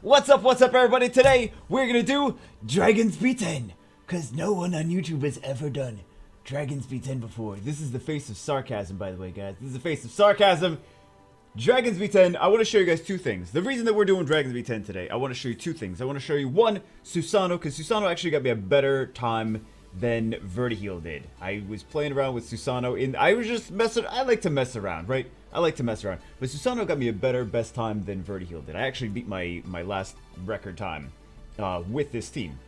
What's up everybody? Today we're gonna do Dragons B10, cause no one on YouTube has ever done Dragons B10 before. This is the face of sarcasm, by the way, guys. This is the face of sarcasm. Dragons B10, I want to show you guys two things. The reason that we're doing Dragons B10 today, I want to show you two things. I want to show you one, SUSANO, because SUSANO actually got me a better time than Vertiheel did. I was playing around with SUSANO I was just messing, I like to mess around, right? I like to mess around. But SUSANO got me a better best time than Vertiheel did. I actually beat my last record time with this team.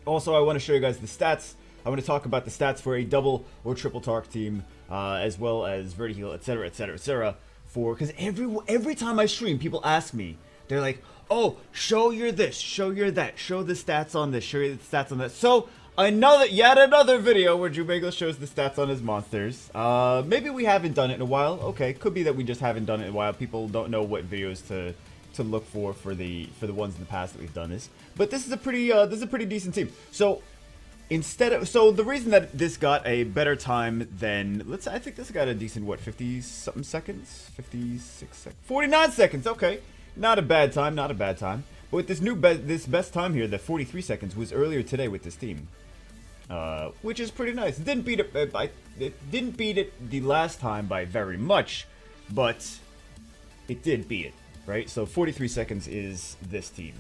Also, I want to show you guys the stats. I want to talk about the stats for a double or triple Tark team, as well as Vertiheel, etc, etc, etc. Because every time I stream, people ask me, they're like, oh, show your this, show your that, show the stats on this, show your stats on that. So, yet another video where Jubago shows the stats on his monsters. Maybe we haven't done it in a while. Okay, could be that we just haven't done it in a while. People don't know what videos to look for the ones in the past that we've done this. But this is a pretty decent team. So the reason that this got a better time than I think this got a decent 50 something seconds, 56 seconds, 49 seconds. Okay, not a bad time, not a bad time. But with this best time here, the 43 seconds was earlier today with this team. Which is pretty nice. It didn't beat it the last time by very much, but it did beat it, right? So 43 seconds is this team.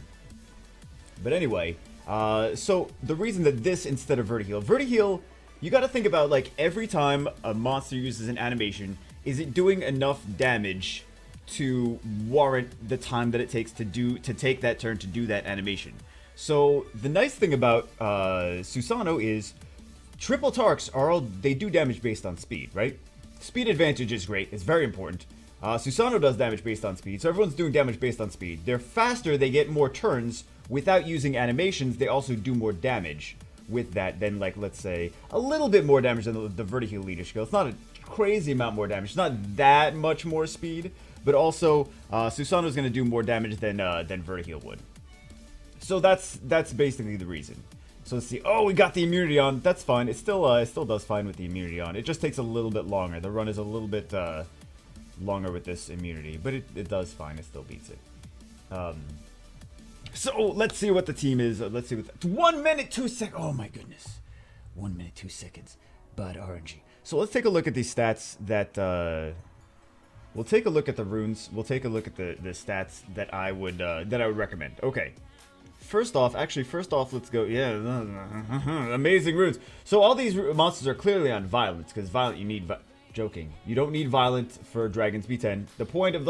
But anyway, so the reason that this instead of Vertiheel, you got to think about like every time a monster uses an animation, is it doing enough damage to warrant the time that it takes to take that turn to do that animation? So the nice thing about SUSANO is triple Tarks they do damage based on speed, right? Speed advantage is great, it's very important. SUSANO does damage based on speed, so everyone's doing damage based on speed. They're faster, they get more turns. Without using animations, they also do more damage with that than, like, let's say, a little bit more damage than the Vertiheel leader skill. It's not a crazy amount more damage, it's not that much more speed, but also SUSANO is going to do more damage than Vertiheel would. So that's basically the reason. So let's see. Oh, we got the immunity on. That's fine. It still does fine with the immunity on. It just takes a little bit longer. The run is a little bit longer with this immunity, but it does fine. It still beats it. So let's see what the team is. Let's see what 1 minute 2 seconds. Oh my goodness, 1 minute 2 seconds. But RNG. So let's take a look at these stats that. We'll take a look at the runes. We'll take a look at the stats that I would recommend. Okay. First off, let's go. Yeah, amazing runes. So all these monsters are clearly on violence, because violent you need. Joking. You don't need violent for Dragons B10. The point of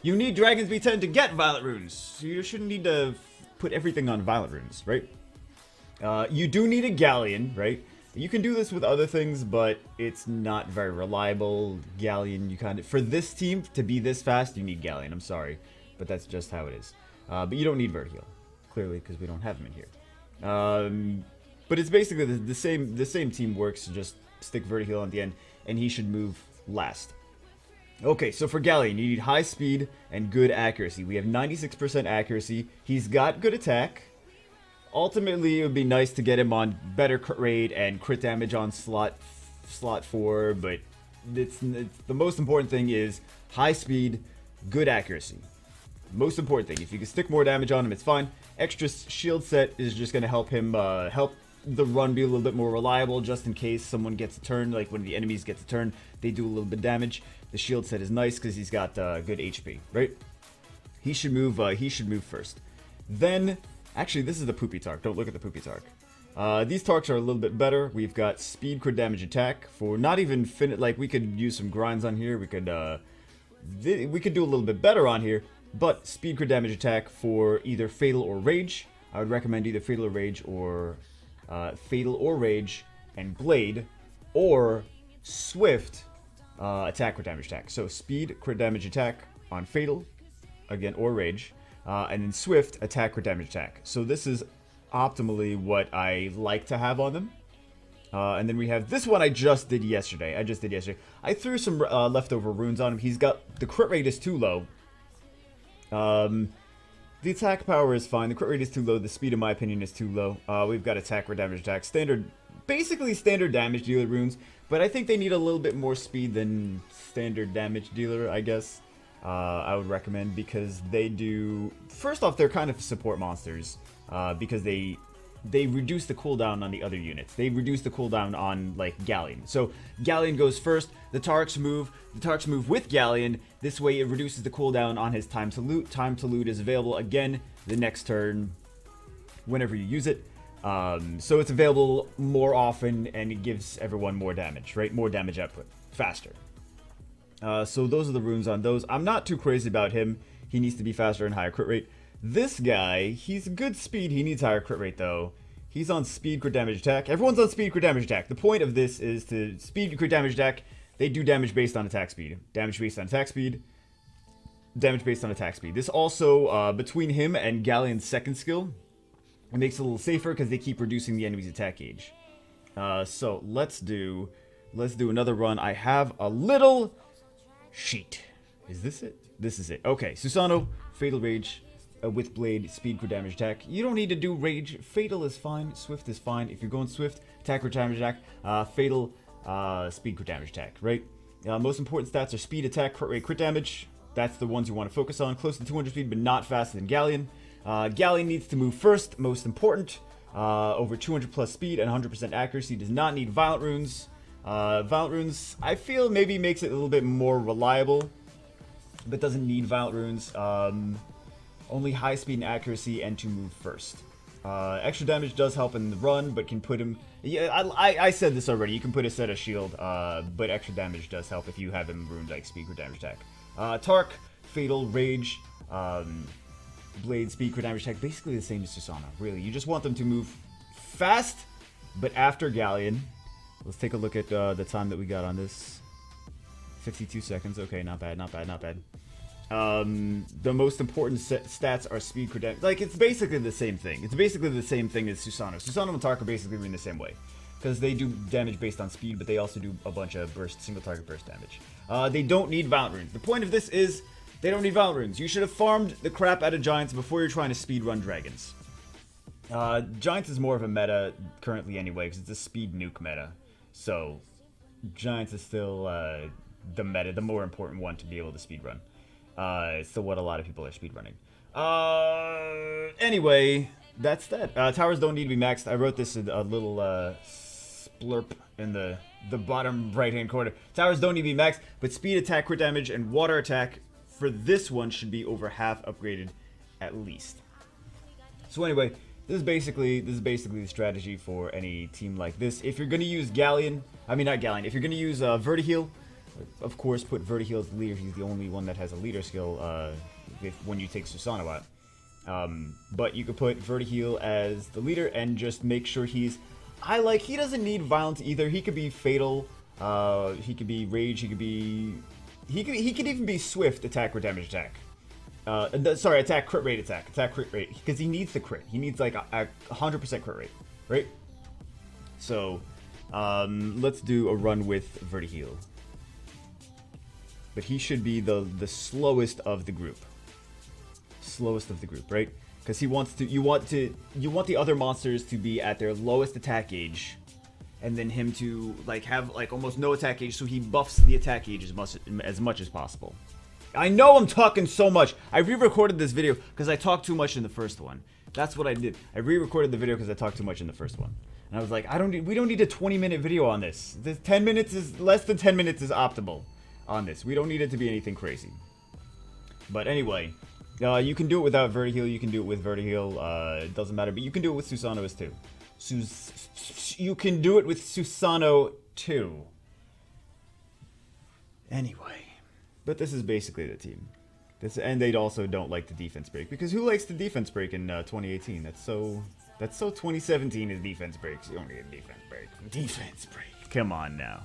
you need Dragons B10 to get violent runes. So you shouldn't need to put everything on violent runes, right? You do need a galleon, right? You can do this with other things, but it's not very reliable. Galleon, for this team to be this fast, you need Galleon. I'm sorry, but that's just how it is. But you don't need Vertiheel, clearly, because we don't have him in here. But it's basically the same team works. Just stick Vertiheel on the end, and he should move last. Okay, so for Galleon, you need high speed and good accuracy. We have 96% accuracy. He's got good attack. Ultimately, it would be nice to get him on better crit rate and crit damage on slot 4, but it's the most important thing is high speed, good accuracy. Most important thing. If you can stick more damage on him, it's fine. Extra shield set is just going to help him help the run be a little bit more reliable, just in case someone gets a turn. Like when the enemies get a turn, they do a little bit of damage. The shield set is nice because he's got good HP, right? He should move first. Then. Actually, this is the poopy Tark. Don't look at the poopy Tark. These Tarks are a little bit better. We've got speed, crit damage, attack for not even we could use some grinds on here. We could do a little bit better on here, but speed, crit damage, attack for either fatal or rage. I would recommend either fatal or rage and blade, or swift attack, crit damage, attack. So speed, crit damage, attack on fatal, again, or rage. And then swift attack or damage attack. So this is optimally what I like to have on them. And then we have this one I just did yesterday. I threw some leftover runes on him. He's got the crit rate is too low. The attack power is fine. The crit rate is too low. The speed, in my opinion, is too low. We've got attack or damage attack. Basically standard damage dealer runes. But I think they need a little bit more speed than standard damage dealer, I guess. I would recommend, because they do... First off, they're kind of support monsters, because they reduce the cooldown on the other units. They reduce the cooldown on, like, Galleon. So, Galleon goes first, the Tarks move with Galleon. This way, it reduces the cooldown on his time to loot. Time to loot is available again the next turn, whenever you use it. So it's available more often, and it gives everyone more damage, right? More damage output, faster. So those are the runes on those. I'm not too crazy about him. He needs to be faster and higher crit rate. This guy, he's good speed. He needs higher crit rate, though. He's on speed, crit damage, attack. Everyone's on speed, crit damage, attack. The point of this is to speed, crit damage, attack. They do damage based on attack speed. Damage based on attack speed. Damage based on attack speed. This also, between him and Galleon's second skill, it makes it a little safer because they keep reducing the enemy's attack gauge. So let's do another run. I have a little sheet. Is this it? This is it. Okay, Susano, Fatal Rage, with Blade, Speed, Crit Damage, Attack. You don't need to do Rage. Fatal is fine. Swift is fine. If you're going Swift, Attack, Crit Damage, Attack. Fatal, Speed, Crit Damage, Attack, right? Most important stats are Speed, Attack, Crit Rate, Crit Damage. That's the ones you want to focus on. Close to 200 speed, but not faster than Galleon. Galleon needs to move first, most important. Over 200 plus speed and 100% accuracy. Does not need Violent Runes. Violent Runes, I feel, maybe makes it a little bit more reliable, but doesn't need Violent Runes. Only high speed and accuracy, and to move first. Extra damage does help in the run, but can put him... Yeah, I said this already. You can put a set of shield, but extra damage does help if you have him ruined like speed, crit damage, attack. Tark, Fatal, Rage, Blade, speed, crit damage, attack. Basically the same as Susano, really. You just want them to move fast, but after Galleon. Let's take a look at the time that we got on this. 52 seconds. Okay, not bad, not bad, not bad. The most important stats are speed, crit damage. Like, it's basically the same thing. It's basically the same thing as Susano. Susano and Tark are basically in the same way, because they do damage based on speed, but they also do a bunch of single target burst damage. They don't need Violent Runes. The point of this is they don't need Violent Runes. You should have farmed the crap out of Giants before you're trying to speedrun Dragons. Giants is more of a meta currently anyway, because it's a speed nuke meta. So, Giants is still the meta, the more important one to be able to speedrun. It's still what a lot of people are speedrunning. Anyway, that's that. Towers don't need to be maxed. I wrote this a little splurp in the bottom right-hand corner. Towers don't need to be maxed, but speed, attack, crit damage, and water attack for this one should be over half upgraded at least. So anyway, this is basically the strategy for any team like this. If you're going to use Galleon, I mean not Galleon, if you're going to use Vertiheal, of course put Vertiheal as the leader. He's the only one that has a leader skill when you take Susano out. But you could put Vertiheal as the leader and just make sure he doesn't need violence either. He could be fatal, he could be rage, he could even be swift, attack, or damage attack. Sorry, attack, crit rate, attack, crit rate, because he needs the crit. He needs like a 100% crit rate, right? So, let's do a run with Vertiheal. But he should be the slowest of the group. Slowest of the group, right? Because you want the other monsters to be at their lowest attack gauge, and then him to like have like almost no attack gauge, so he buffs the attack gauge as much as possible. I know I'm talking so much. I re-recorded this video because I talked too much in the first one. That's what I did. I re-recorded the video because I talked too much in the first one. And I was like, we don't need a 20-minute video on this. This 10 minutes is less than 10 minutes is optimal on this. We don't need it to be anything crazy. But anyway, you can do it without Vertiheal. You can do it with Vertiheal. It doesn't matter. But you can do it with Susano as too. You can do it with Susano too. Anyway. But this is basically the team. And they also don't like the defense break. Because who likes the defense break in 2018? That's so 2017 is defense breaks. You don't need a defense break. Defense break. Come on now.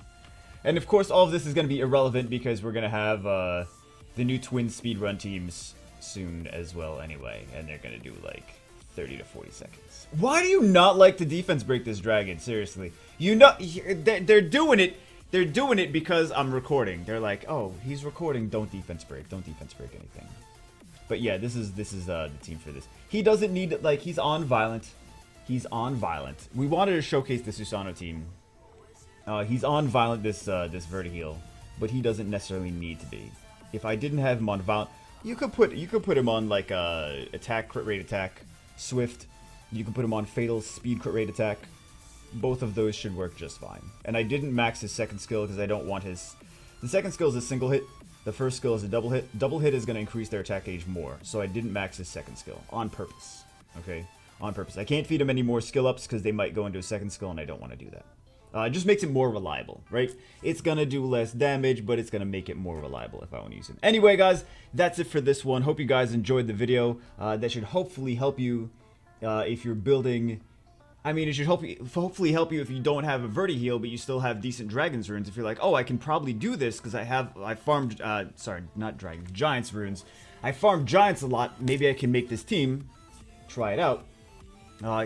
And of course, all of this is going to be irrelevant because we're going to have the new twin speedrun teams soon as well anyway. And they're going to do like 30 to 40 seconds. Why do you not like to defense break this dragon? Seriously. You know, they're doing it. They're doing it because I'm recording. They're like, oh, he's recording. Don't defense break. Don't defense break anything. But yeah, this is the team for this. He doesn't need, like, he's on violent. He's on violent. We wanted to showcase the Susano team. He's on violent this Vertiheal, but he doesn't necessarily need to be. if I didn't have him on Val, you could put him on like attack, crit rate attack, swift. You can put him on fatal, speed, crit rate attack. Both of those should work just fine. And I didn't max his second skill because I don't want his... The second skill is a single hit. The first skill is a double hit. Double hit is going to increase their attack gauge more. So I didn't max his second skill on purpose. Okay? On purpose. I can't feed him any more skill ups because they might go into a second skill and I don't want to do that. It just makes it more reliable, right? It's going to do less damage, but it's going to make it more reliable if I want to use him. Anyway, guys, that's it for this one. Hope you guys enjoyed the video. That should hopefully help you if you're building... I mean, it should hopefully help you if you don't have a Verti heal, but you still have decent Dragon's runes. If you're like, oh, I can probably do this because I farmed, sorry, not Dragons, Giants runes. I farmed Giants a lot. Maybe I can make this team. Try it out.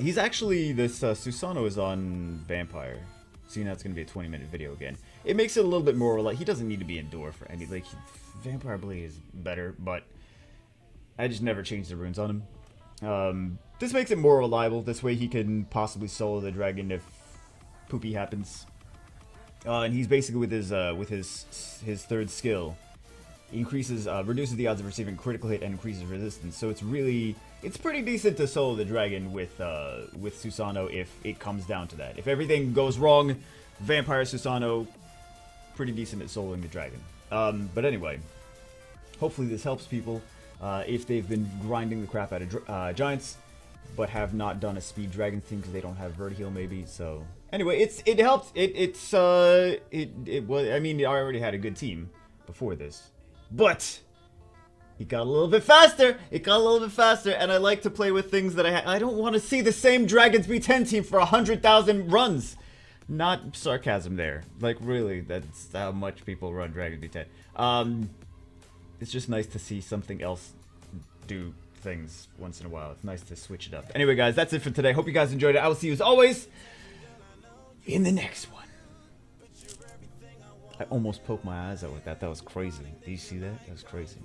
He's actually, this SUSANO is on Vampire. So, that's going to be a 20-minute video again. It makes it a little bit more, like, he doesn't need to be Endure for any, like, Vampire Blade is better, but I just never changed the runes on him. This makes it more reliable. This way he can possibly solo the dragon if poopy happens. And he's basically with his third skill, increases reduces the odds of receiving critical hit and increases resistance. So it's pretty decent to solo the dragon with SUSANO if it comes down to that. If everything goes wrong, Vampire SUSANO, pretty decent at soloing the dragon. But anyway, hopefully this helps people if they've been grinding the crap out of Giants, but have not done a speed dragon thing because they don't have Verti heal maybe. So anyway, it helped. I mean, I already had a good team before this, but it got a little bit faster. It got a little bit faster, and I like to play with things that I don't want to see the same Dragons B10 team for 100,000 runs. Not sarcasm there. Like, really, that's how much people run Dragons B10. It's just nice to see something else do things once in a while. It's nice to switch it up. Anyway, guys, that's it for today. Hope you guys enjoyed it. I will see you as always in the next one. I almost poked my eyes out with that. That was crazy. Did you see that? That was crazy.